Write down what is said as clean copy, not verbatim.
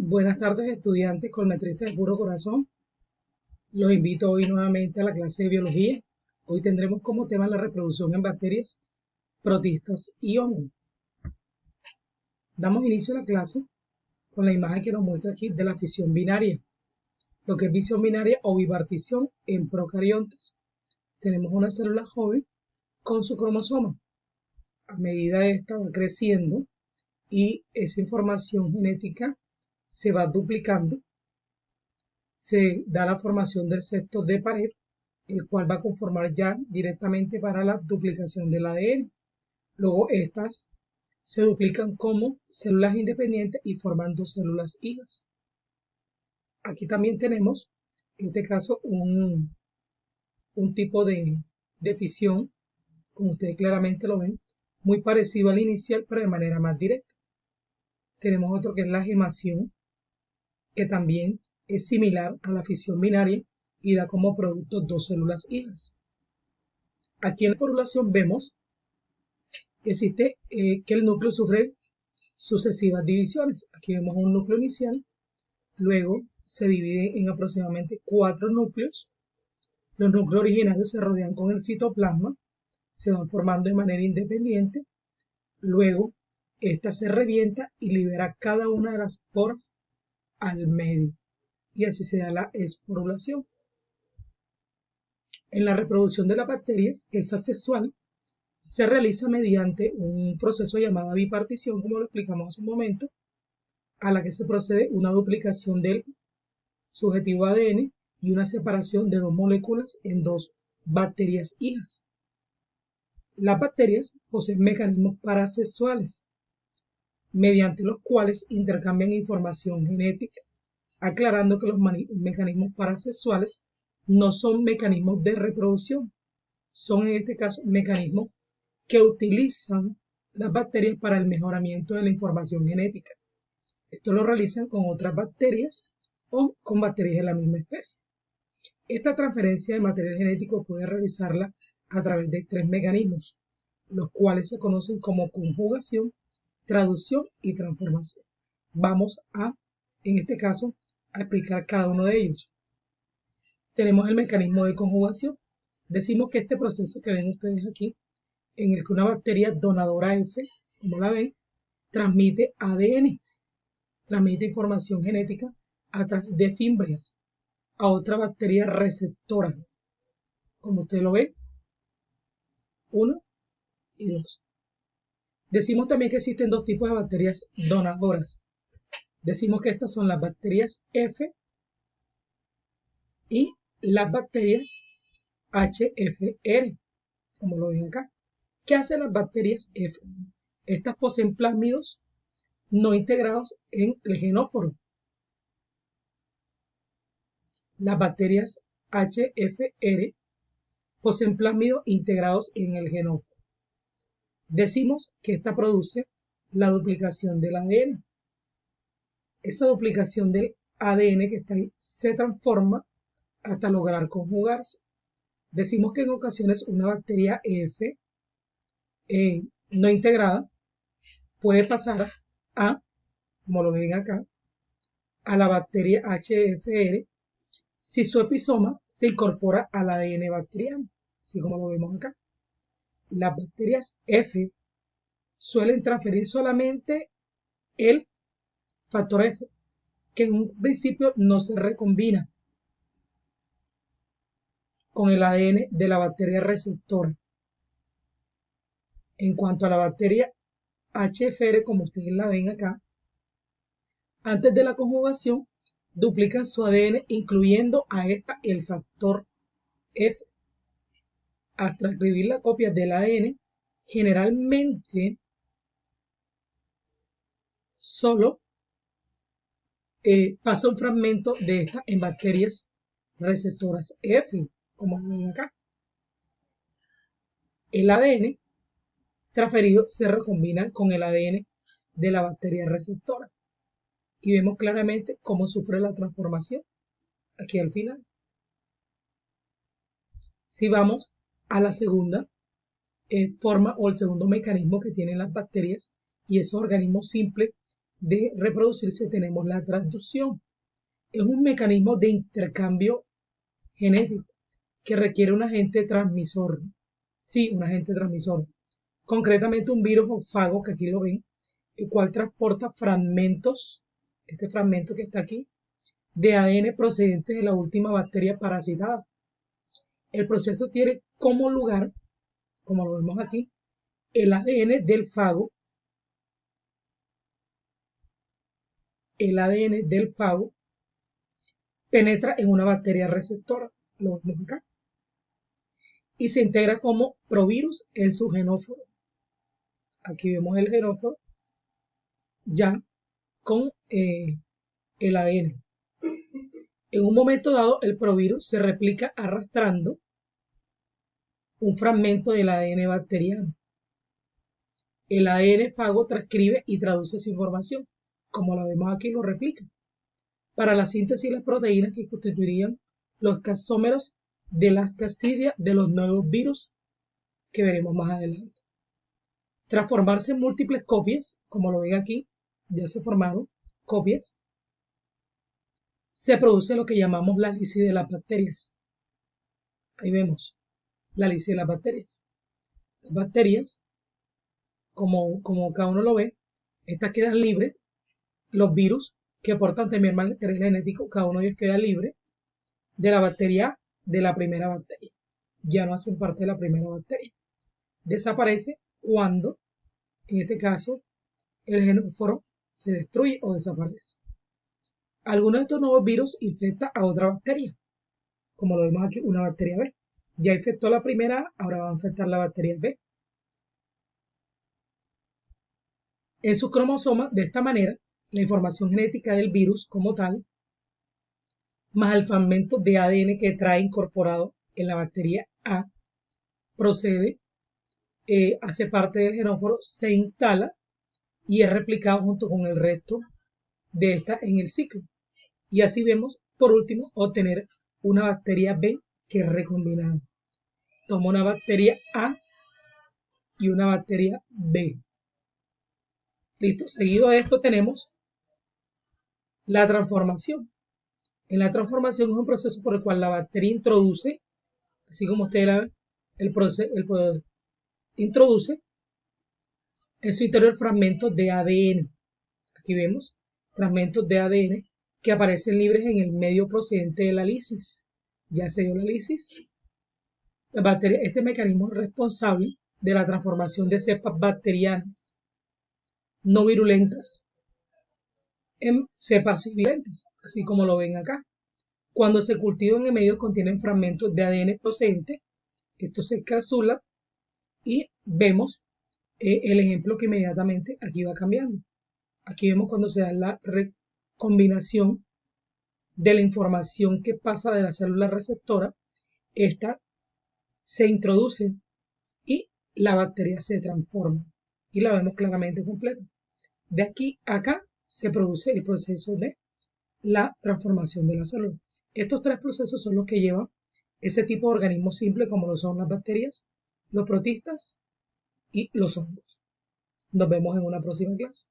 Buenas tardes, estudiantes colmetristas de puro corazón. Los invito hoy nuevamente a la clase de biología. Hoy tendremos como tema la reproducción en bacterias, protistas y hongos. Damos inicio a la clase con la imagen que nos muestra aquí de la fisión binaria. Lo que es fisión binaria o bipartición en procariontes. Tenemos una célula joven con su cromosoma. A medida de esta va creciendo y esa información genética se va duplicando, se da la formación del sexto de pared, el cual va a conformar ya directamente para la duplicación del ADN. Luego estas se duplican como células independientes y forman dos células hijas. Aquí también tenemos, en este caso, un tipo de fisión, como ustedes claramente lo ven, muy parecido al inicial, pero de manera más directa. Tenemos otro que es la gemación, que también es similar a la fisión binaria y da como producto dos células hijas. Aquí en la población vemos que existe que el núcleo sufre sucesivas divisiones. Aquí vemos un núcleo inicial, luego se divide en aproximadamente 4 núcleos. Los núcleos originarios se rodean con el citoplasma, se van formando de manera independiente, luego esta se revienta y libera cada una de las poras al medio, y así se da la esporulación. En la reproducción de las bacterias, que es asexual, se realiza mediante un proceso llamado bipartición, como lo explicamos hace un momento, a la que se procede una duplicación del subjetivo ADN y una separación de dos moléculas en dos bacterias hijas. Las bacterias poseen mecanismos parasexuales, mediante los cuales intercambian información genética, aclarando que los mecanismos parasexuales no son mecanismos de reproducción, son en este caso mecanismos que utilizan las bacterias para el mejoramiento de la información genética. Esto lo realizan con otras bacterias o con bacterias de la misma especie. Esta transferencia de material genético puede realizarla a través de 3 mecanismos, los cuales se conocen como conjugación, traducción y transformación. Vamos a, en este caso, a explicar cada uno de ellos. Tenemos el mecanismo de conjugación. Decimos que este proceso que ven ustedes aquí, en el que una bacteria donadora F, como la ven, transmite ADN, transmite información genética a través de fimbrias a otra bacteria receptora, como usted lo ve, 1 y 2. Decimos también que existen dos tipos de bacterias donadoras. Decimos que estas son las bacterias F y las bacterias HFR, como lo ven acá. ¿Qué hacen las bacterias F? Estas poseen plásmidos no integrados en el genóforo. Las bacterias HFR poseen plásmidos integrados en el genóforo. Decimos que esta produce la duplicación del ADN. Esa duplicación del ADN que está ahí se transforma hasta lograr conjugarse. Decimos que en ocasiones una bacteria F no integrada puede pasar a, como lo ven acá, a la bacteria HFR si su episoma se incorpora al ADN bacteriano, así como lo vemos acá. Las bacterias F suelen transferir solamente el factor F, que en un principio no se recombina con el ADN de la bacteria receptora. En cuanto a la bacteria HFR, como ustedes la ven acá, antes de la conjugación duplican su ADN incluyendo a esta el factor F. Al transcribir la copia del ADN, generalmente solo pasa un fragmento de esta en bacterias receptoras F, como ven acá. El ADN transferido se recombina con el ADN de la bacteria receptora y vemos claramente cómo sufre la transformación aquí al final. Si vamos a la segunda forma o el segundo mecanismo que tienen las bacterias, y esos organismos simples de reproducirse tenemos la transducción. Es un mecanismo de intercambio genético que requiere un agente transmisor. Sí, un agente transmisor. Concretamente un virus o fago, que aquí lo ven, el cual transporta fragmentos, este fragmento que está aquí, de ADN procedentes de la última bacteria parasitada. El proceso tiene como lugar, como lo vemos aquí, el ADN del fago, penetra en una bacteria receptora, lo vemos acá, y se integra como provirus en su genóforo. Aquí vemos el genóforo ya con el ADN. En un momento dado, el provirus se replica arrastrando un fragmento del ADN bacteriano. El ADN fago transcribe y traduce esa información, como la vemos aquí, lo replica, para la síntesis de las proteínas que constituirían los casómeros de las casidias de los nuevos virus que veremos más adelante. Tras formarse en múltiples copias, como lo ven aquí, ya se formaron copias, se produce lo que llamamos la lisis de las bacterias. Ahí vemos la lisis de las bacterias. Las bacterias, como cada uno lo ve, estas quedan libres. Los virus que aportan también material genético, cada uno de ellos queda libre de la bacteria A, de la primera bacteria. Ya no hacen parte de la primera bacteria. Desaparece cuando, en este caso, el genóforo se destruye o desaparece. Algunos de estos nuevos virus infectan a otra bacteria, como lo vemos aquí, una bacteria B. Ya infectó la primera A, ahora va a infectar la bacteria B. En sus cromosomas, de esta manera, la información genética del virus como tal, más el fragmento de ADN que trae incorporado en la bacteria A, procede, hace parte del genóforo, se instala y es replicado junto con el resto de esta en el ciclo. Y así vemos, por último, obtener una bacteria B que es recombinada. Toma una bacteria A y una bacteria B. Listo. Seguido de esto tenemos la transformación. En la transformación es un proceso por el cual la bacteria introduce, así como ustedes la ven, introduce en su interior fragmentos de ADN. Aquí vemos fragmentos de ADN que aparecen libres en el medio procedente de la lisis. Ya se dio la lisis. Este mecanismo es responsable de la transformación de cepas bacterianas no virulentas en cepas virulentas, así como lo ven acá. Cuando se cultivan en medios que contienen fragmentos de ADN procedente, esto se encapsula y vemos el ejemplo que inmediatamente aquí va cambiando. Aquí vemos cuando se da la recombinación de la información que pasa de la célula receptora, esta se introduce y la bacteria se transforma y la vemos claramente completa. De aquí a acá se produce el proceso de la transformación de la célula. Estos tres procesos son los que llevan ese tipo de organismos simples como lo son las bacterias, los protistas y los hongos. Nos vemos en una próxima clase.